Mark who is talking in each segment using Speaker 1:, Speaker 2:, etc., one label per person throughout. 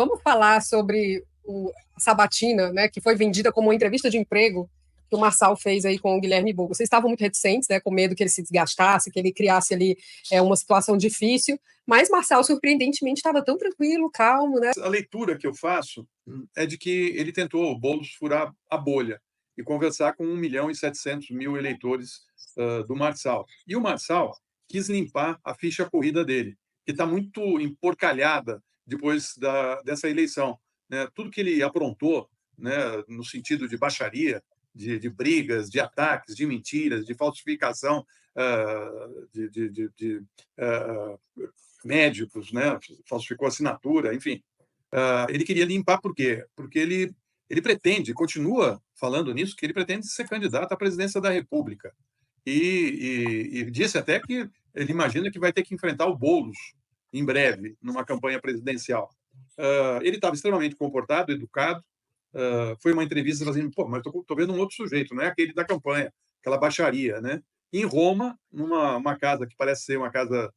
Speaker 1: vamos falar sobre a sabatina, né, que foi vendida como uma entrevista de emprego que o Marçal fez aí com o Guilherme Boulos. Vocês estavam muito reticentes, né, com medo que ele se desgastasse, que ele criasse ali uma situação difícil, mas Marçal, surpreendentemente, estava tão tranquilo, calmo, né?
Speaker 2: A leitura que eu faço é de que ele tentou, o Boulos, furar a bolha e conversar com 1.700.000 eleitores do Marçal. E o Marçal quis limpar a ficha corrida dele, que está muito emporcalhada depois dessa eleição, né? Tudo que ele aprontou, né, no sentido de baixaria, de brigas, de ataques, de mentiras, de falsificação de médicos, né, falsificou assinatura, enfim. Ele queria limpar por quê? Porque ele pretende, continua falando nisso, que ele pretende ser candidato à presidência da República. E disse até que ele imagina que vai ter que enfrentar o Boulos em breve, numa campanha presidencial. Ele estava extremamente comportado, educado. Foi uma entrevista fazendo, pô, mas estou vendo um outro sujeito, não é aquele da campanha, aquela baixaria, né? Em Roma, numa casa que parece ser uma casa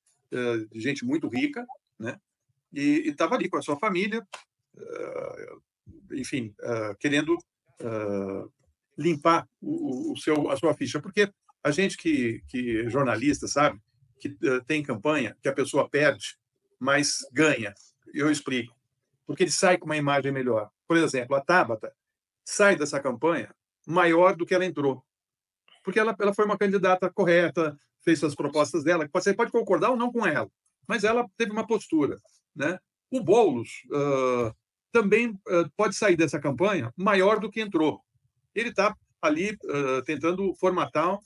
Speaker 2: de gente muito rica, né? E estava ali com a sua família, enfim, querendo limpar a sua ficha, porque a gente que é jornalista sabe que tem campanha que a pessoa perde, mas ganha. Eu explico. Porque ele sai com uma imagem melhor. Por exemplo, a Tabata sai dessa campanha maior do que ela entrou. Porque ela foi uma candidata correta, fez as propostas dela, você pode concordar ou não com ela, mas ela teve uma postura, né? O Boulos também pode sair dessa campanha maior do que entrou. Ele está ali tentando formatar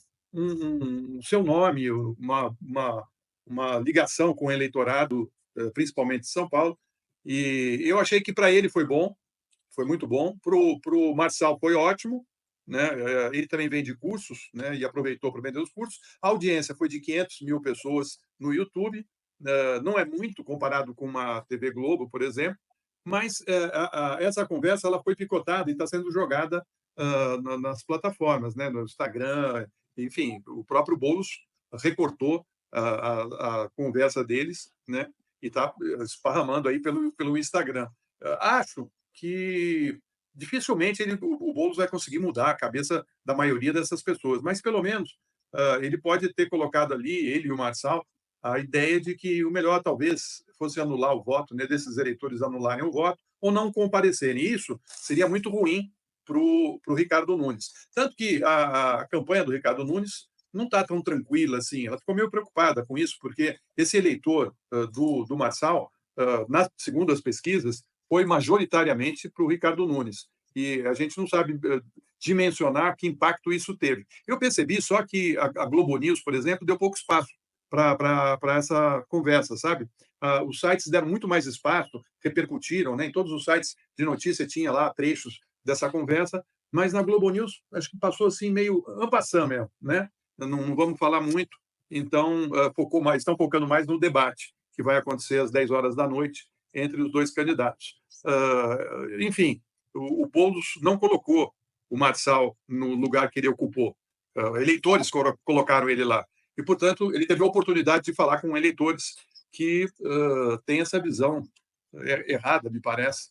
Speaker 2: seu nome, uma ligação com o eleitorado, principalmente de São Paulo. E eu achei que para ele foi bom, foi muito bom. Para o Marçal foi ótimo, né? Ele também vende cursos, né? E aproveitou para vender os cursos. A audiência foi de 500.000 pessoas no YouTube. Não é muito comparado com uma TV Globo, por exemplo, mas essa conversa ela foi picotada e está sendo jogada nas plataformas, né? No Instagram, enfim, o próprio Boulos recortou a conversa deles, né? E está esparramando aí pelo Instagram. Acho que dificilmente o Boulos vai conseguir mudar a cabeça da maioria dessas pessoas, mas pelo menos ele pode ter colocado ali, ele e o Marçal, a ideia de que o melhor talvez fosse anular o voto, né, desses eleitores anularem o voto ou não comparecerem. Isso seria muito ruim para o Ricardo Nunes. Tanto que a campanha do Ricardo Nunes não está tão tranquila assim. Ela ficou meio preocupada com isso, porque esse eleitor do Marçal, segundo as pesquisas, foi majoritariamente para o Ricardo Nunes. E a gente não sabe dimensionar que impacto isso teve. Eu percebi só que a Globo News, por exemplo, deu pouco espaço para essa conversa, sabe? Os sites deram muito mais espaço, repercutiram, né? Em todos os sites de notícia tinha lá trechos dessa conversa, mas na Globo News acho que passou assim meio en passant mesmo, né? Não vamos falar muito, então estão focando mais no debate que vai acontecer às 10 horas da noite entre os dois candidatos. Enfim, o Boulos não colocou o Marçal no lugar que ele ocupou. Eleitores colocaram ele lá. E, portanto, ele teve a oportunidade de falar com eleitores que têm essa visão errada, me parece,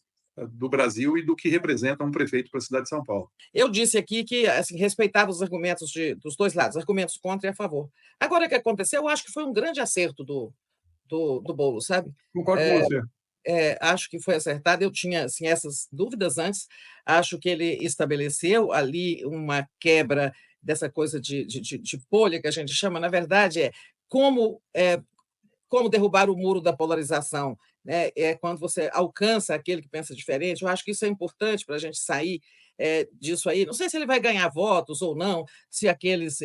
Speaker 2: do Brasil e do que representa um prefeito para a cidade de São Paulo.
Speaker 3: Eu disse aqui que assim, respeitava os argumentos dos dois lados, argumentos contra e a favor. Agora, o que aconteceu, eu acho que foi um grande acerto do Boulos, sabe?
Speaker 2: Concordo com você.
Speaker 3: Acho que foi acertado. Eu tinha assim, essas dúvidas antes. Acho que ele estabeleceu ali uma quebra dessa coisa de bolha que a gente chama. Na verdade, como derrubar o muro da polarização. Né? É quando você alcança aquele que pensa diferente. Eu acho que isso é importante para a gente sair disso aí. Não sei se ele vai ganhar votos ou não, se aqueles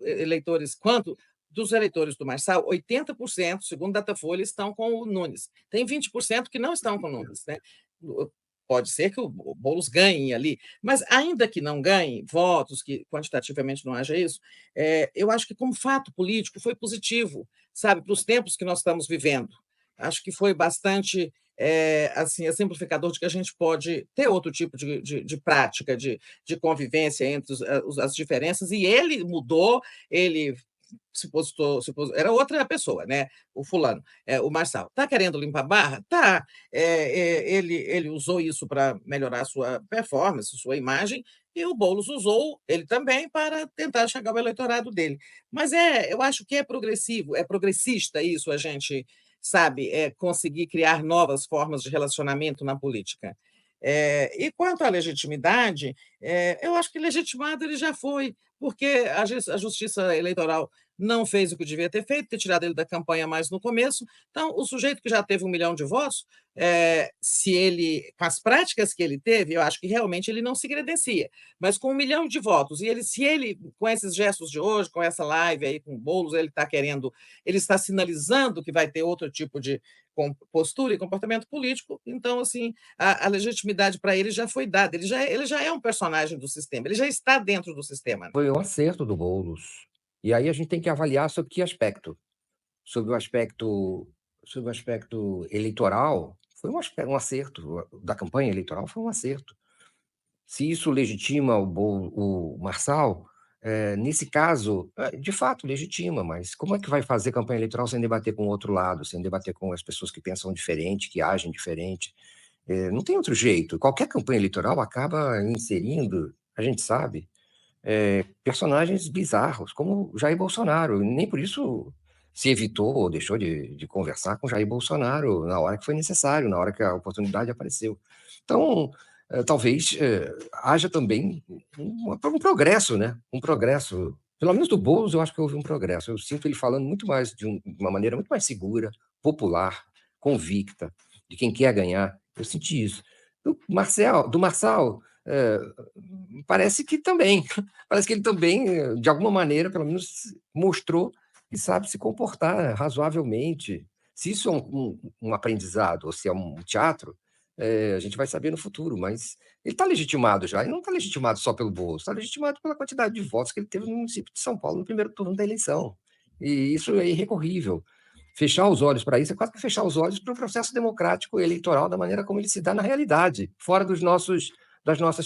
Speaker 3: eleitores, quanto dos eleitores do Marçal, 80%, segundo Datafolha, estão com o Nunes. Tem 20% que não estão com o Nunes. Né? Pode ser que o Boulos ganhe ali, mas ainda que não ganhe votos, que quantitativamente não haja isso, eu acho que como fato político foi positivo, sabe, para os tempos que nós estamos vivendo. Acho que foi bastante assim, exemplificador de que a gente pode ter outro tipo de prática, de convivência entre as diferenças, e ele mudou, ele era outra pessoa, né? O fulano, o Marçal. Está querendo limpar a barra? Tá. Ele usou isso para melhorar a sua performance, sua imagem, e o Boulos usou ele também para tentar chegar ao eleitorado dele. Mas eu acho que é progressivo, é progressista isso, a gente sabe, conseguir criar novas formas de relacionamento na política. E quanto à legitimidade, eu acho que legitimado ele já foi, porque a Justiça Eleitoral não fez o que devia ter feito, ter tirado ele da campanha mais no começo. Então, o sujeito que já teve 1 milhão de votos, se ele, com as práticas que ele teve, eu acho que realmente ele não se credencia. Mas com 1 milhão de votos, se ele, com esses gestos de hoje, com essa live aí, com o Boulos, ele está sinalizando que vai ter outro tipo de postura e comportamento político, então, assim, a legitimidade para ele já foi dada, ele já é um personagem do sistema, ele já está dentro do sistema.
Speaker 4: Foi um acerto do Boulos. E aí a gente tem que avaliar sobre que aspecto? Sobre o aspecto eleitoral, foi um acerto. Da campanha eleitoral foi um acerto. Se isso legitima o Marçal, nesse caso, de fato, legitima, mas como é que vai fazer campanha eleitoral sem debater com o outro lado, sem debater com as pessoas que pensam diferente, que agem diferente? Não tem outro jeito. Qualquer campanha eleitoral acaba inserindo, a gente sabe, personagens bizarros, como Jair Bolsonaro. Nem por isso se evitou ou deixou de conversar com Jair Bolsonaro na hora que foi necessário, na hora que a oportunidade apareceu. Então, talvez haja também um progresso, né? Um progresso. Pelo menos do Boulos, eu acho que houve um progresso. Eu sinto ele falando muito mais de uma maneira muito mais segura, popular, convicta, de quem quer ganhar. Eu senti isso. Do Marçal, parece que ele também, de alguma maneira, pelo menos mostrou que sabe se comportar razoavelmente. Se isso é um aprendizado ou se é um teatro, a gente vai saber no futuro, mas ele está legitimado já, e não está legitimado só pelo Boulos, está legitimado pela quantidade de votos que ele teve no município de São Paulo no primeiro turno da eleição. E isso é irrecorrível. Fechar os olhos para isso é quase que fechar os olhos para o processo democrático eleitoral da maneira como ele se dá na realidade, fora das nossas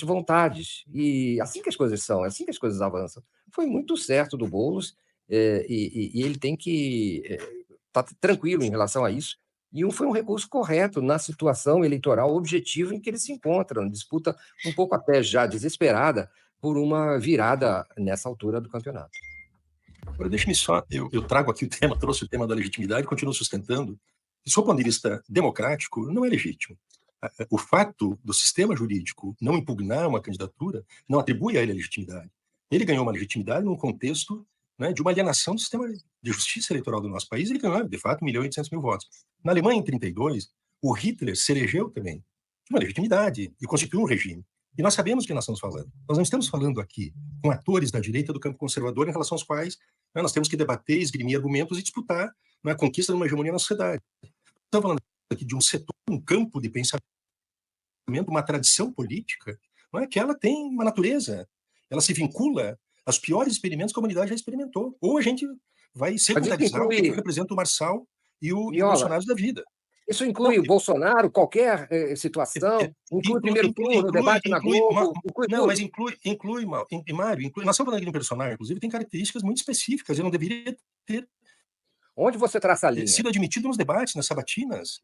Speaker 4: vontades. E assim que as coisas são, assim que as coisas avançam. Foi muito certo do Boulos, e ele tem que estar tranquilo em relação a isso. E foi um recurso correto na situação eleitoral objetiva em que ele se encontra, uma disputa um pouco até já desesperada por uma virada nessa altura do campeonato.
Speaker 5: Agora, deixe-me só, eu trago aqui trouxe o tema da legitimidade e continuo sustentando que, do ponto de vista democrático, não é legítimo. O fato do sistema jurídico não impugnar uma candidatura não atribui a ele a legitimidade. Ele ganhou uma legitimidade num contexto, né, de uma alienação do sistema de justiça eleitoral do nosso país. Ele ganhou, de fato, 1.800.000 votos. Na Alemanha, em 1932, o Hitler se elegeu também. Tinha uma legitimidade e constituiu um regime. E nós sabemos o que nós estamos falando. Nós não estamos falando aqui com atores da direita do campo conservador em relação aos quais, né, nós temos que debater, esgrimir argumentos e disputar, né, a conquista de uma hegemonia na sociedade. Estamos falando aqui de um setor, um campo de pensamento, uma tradição política, não é, que ela tem uma natureza, ela se vincula aos piores experimentos que a humanidade já experimentou. Ou a gente vai secundarizar o que representa o Marçal e o Bolsonaro da vida.
Speaker 4: Isso inclui o Bolsonaro, qualquer situação? Inclui o primeiro turno, o debate na Globo?
Speaker 5: Não, mas inclui, Mário, nós estamos falando aqui de um personagem, inclusive, tem características muito específicas, ele não deveria ter
Speaker 4: Onde você traça a linha?
Speaker 5: sido admitido nos debates, nas sabatinas.